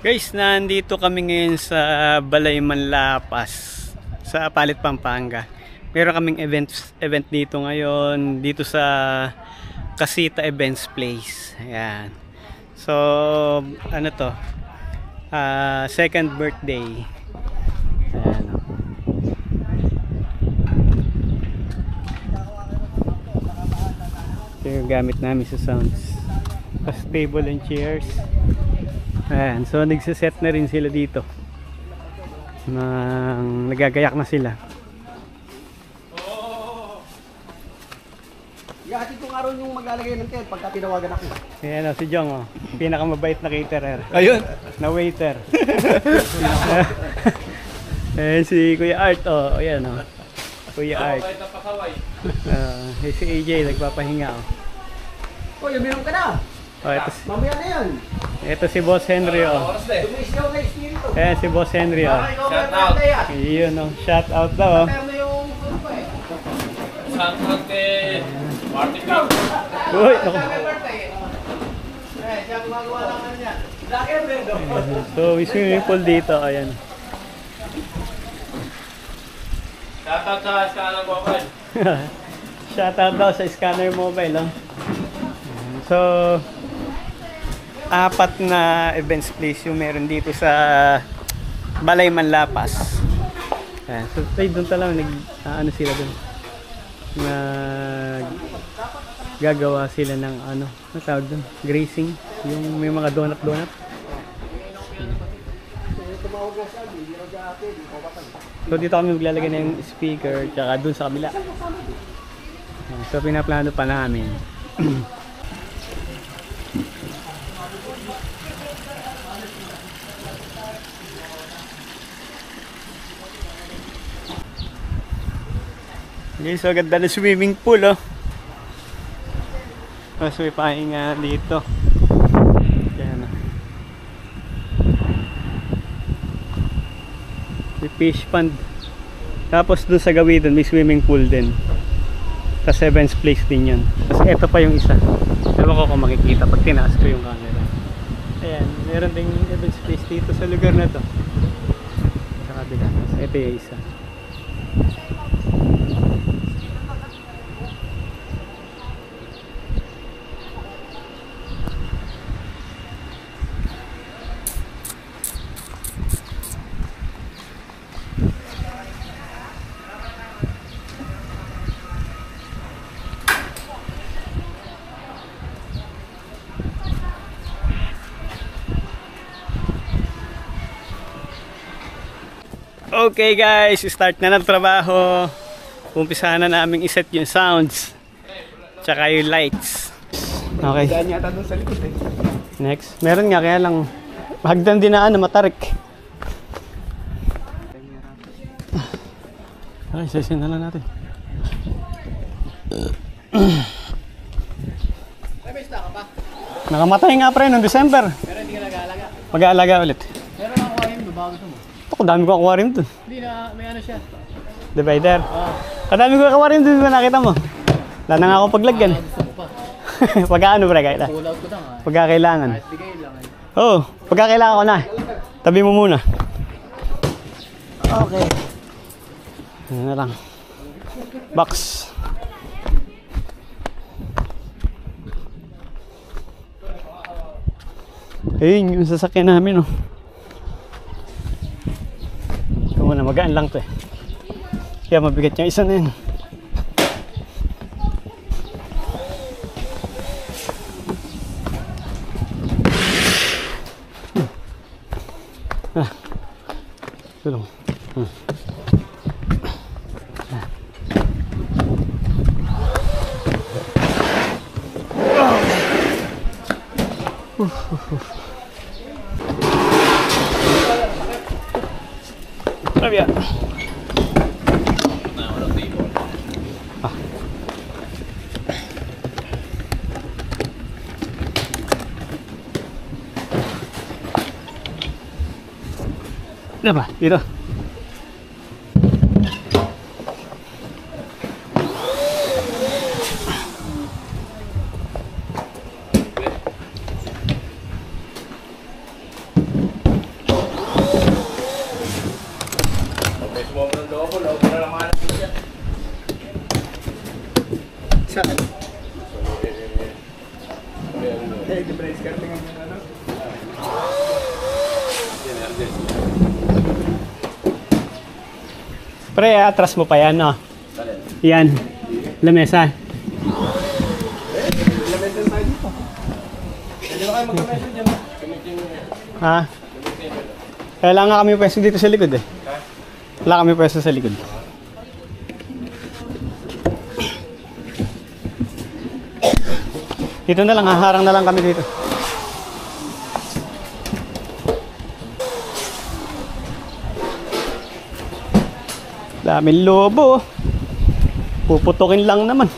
Guys, nandito kami ngayon sa Balay Manlapas sa Apalit, Pampanga. Meron kaming event dito ngayon, dito sa Casita Events Place. Ayan. So, ano to? Second birthday. Ayan. Ito yung gamit namin sa sounds. Plus table and chairs. Ayan, so nagsiset na rin sila dito. Nagagayak na sila. Yati kong araw yung maglalagay ng tent pagka tinawagan ako. Ayan si Jong, pinakamabait na caterer. Ayun! Na waiter. Ayan si Kuya Art, ayan Kuya Art. Si AJ, nagpapahinga Uy, uminom ka na! Mamaya na yan! Ito si Boss Henry, Dumisiyaw na espiritu. Ayan si Boss Henry, Shout out! Iyon, shout out daw, Pero yung grupo Shout out kay Marty P. Uy, naku. Siya gumagawa lang ano niya. Laki ang bredo. So, may swimming pool dito, ayan. Shout out sa Scanner Mobile. Shout out daw sa Scanner Mobile, So, apat na events place yung meron dito sa Balay Manlapas. Ayan. So, doon talaga ano sila doon. Gagawa sila ng ano tawag doon? Grazing. Yung may mga donut. So, dito kami maglalagay ng speaker tsaka doon sa kabila. Ayan. So, pinaplano pa namin. Okay, so ganda na swimming pool, Tapos may pahinga dito. Yan, may fish pond. Tapos dun sa gawin dun may swimming pool din. Tapos events place din yun. Tapos eto pa yung isa. Ewan ko kung makikita pag tinaas ko yung camera. Ayan, meron ding events place dito sa lugar na to. Sa kabila. Ito yung isa. Okay guys, start na ng trabaho. Umpisahan na namin iset yung sounds tsaka yung lights. Okay. Daan yata doon sa likod Next. Meron nga kaya lang hagdan din na matarik. Ay, sesin na lang natin. Nakamatay nga pre noong December. Pero hindi ka nag-aalaga. Mag-aalaga ulit. Pero nakuha yun, babago ito mo. Ako, dami ko aquarium dun. Hindi na, may ano siya. Divider. Kadami ko aquarium dun na nakita mo. Wala na nga ako paglagyan. Gusto ko pa. Pagka-ano pre, kaya Pull out ko lang pagka kailangan. Kahit bigay lang Oo, pagka kailangan ko na. Tabi mo muna. Okay. Ano na lang. Box. Ayun yung sasakyan namin Ito muna, magaan lang to Kaya mabigat yung isa na yun. Tulong. Rabia. Diba? Dito. Saan? Di-brace ka tingnan yung ano? Pre, atras mo pa yan, no? Yan. Lamesa. Lamesa tayo dito. Hindi na kayo magkamesa dyan. Ha? Kailangan kami pwesto dito sa likod eh. Wala kami pwesto sa likod. Dito na lang, haharang na lang kami dito. Daming lobo. Puputukin lang naman.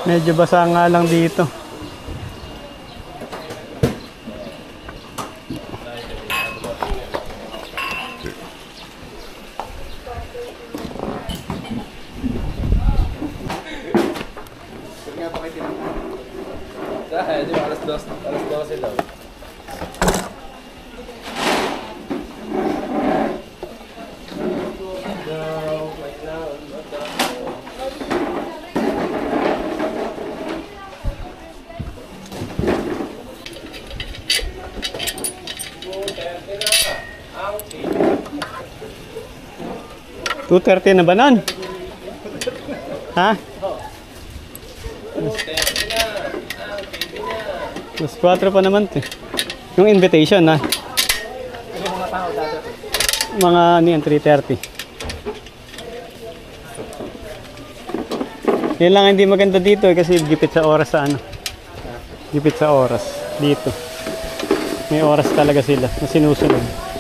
Medyo basa nga lang dito. Di ba alas 12 daw? $2.30 na ba nun? Ha? Mas 4 pa naman ito. Yung invitation ha? Mga ano yan, 3:30. Yan lang hindi maganda dito kasi gipit sa oras sa ano. Gipit sa oras dito. May oras talaga sila na sinusunod.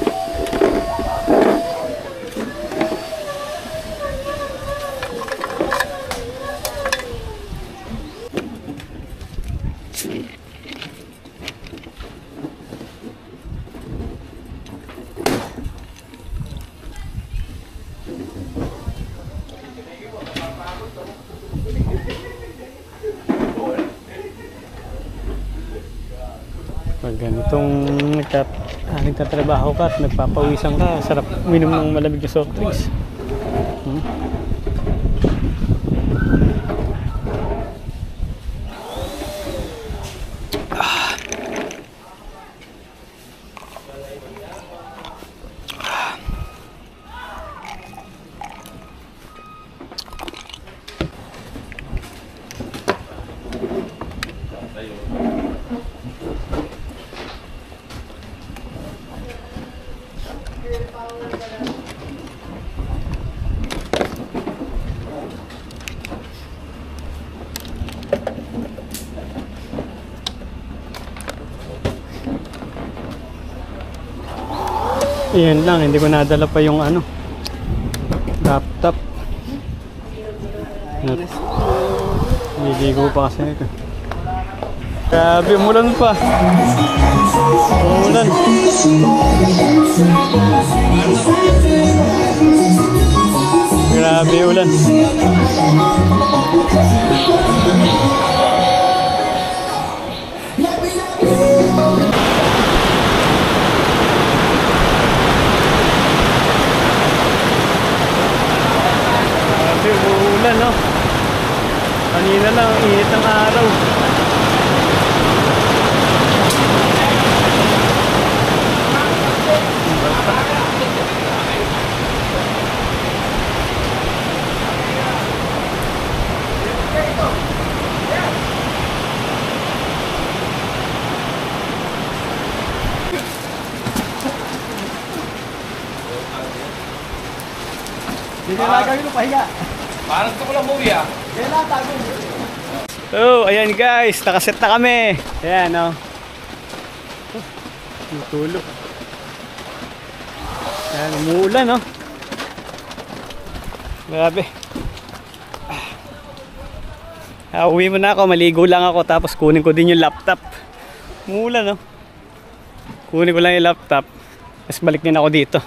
Pag ganitong nagtatrabaho ka at nagpapawisan ka, sarap uminom ng malamig na soft drinks. Iyan lang, hindi ko nadala pa yung ano, laptop. Niligo pa kasi ito. Grabe, umulan pa. Umulan. Grabe, ulan. Umuulan, no? Kanina lang, init ng araw. Hindi na gawin mo pahiga. Parang gusto ko lang umuwi ah. Kaya na, tago. Oh, ayan guys, nakaset na kami. Ayan, oh. Tulog. Ayan, umuulan, oh. Grabe. Uwi mo na ako, maligo lang ako, tapos kunin ko din yung laptop. Umuulan, oh. Kunin ko lang yung laptop, tapos balik din ako dito.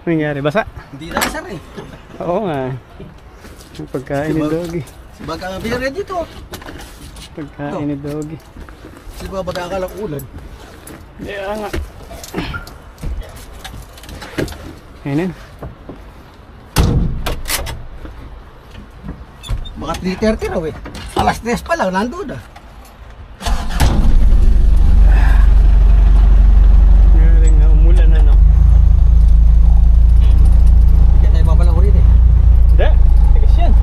Ano nangyari? Basa? Hindi nasar eh. Oo nga. Yung pagkain ni Doggy. Si Baga nga binari dito. Pagkain ni Doggy. Si Baga ka lang ulan. Hindi nga. Ayan. Mga 3:30 raw eh. Alas 3 pa lang, nandun ah. Galing na, umulan na, no? Hindi tayo papalang ulit eh. Hindi, tigas yan.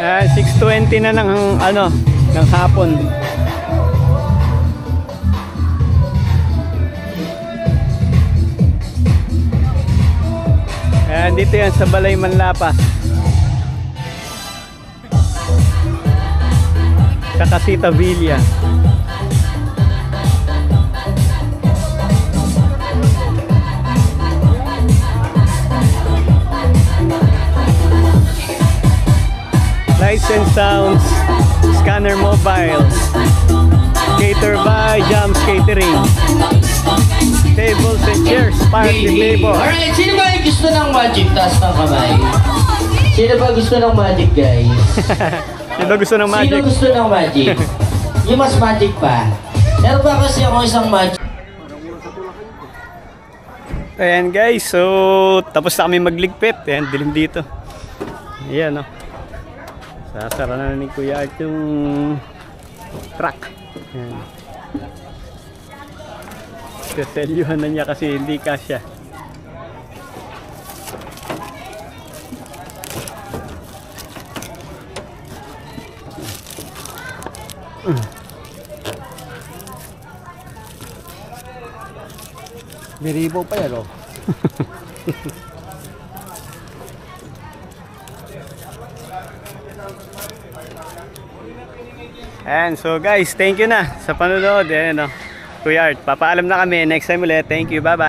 Ayan, 6:20 na ng ano, ng hapon. Ayan, dito yan sa Balay Manlapas. Sa Casita Villa. Lights and Sounds, Scanner Mobiles, Cater by Jams Catering, Tables and Chairs, Party Table. Alright, sino ba yung gusto ng magic? Taas ng kamay. Sino ba gusto ng magic, guys? Sino gusto ng magic? Sino gusto ng magic? Yung mas magic pa. Meron ba kasi ako isang magic? Ayan guys, so tapos na kami magligpit. Ayan, dilim dito. Ayan, oh. Sasara na ni Kuya Art yung truck. Ayan. Saselyuhan na niya kasi hindi kasya. Biribo pa yan oh. And so guys, thank you na sa panonood. Ayan, oh. Kuya Art, papaalam na kami. Next time ulit. Thank you. Bye-bye.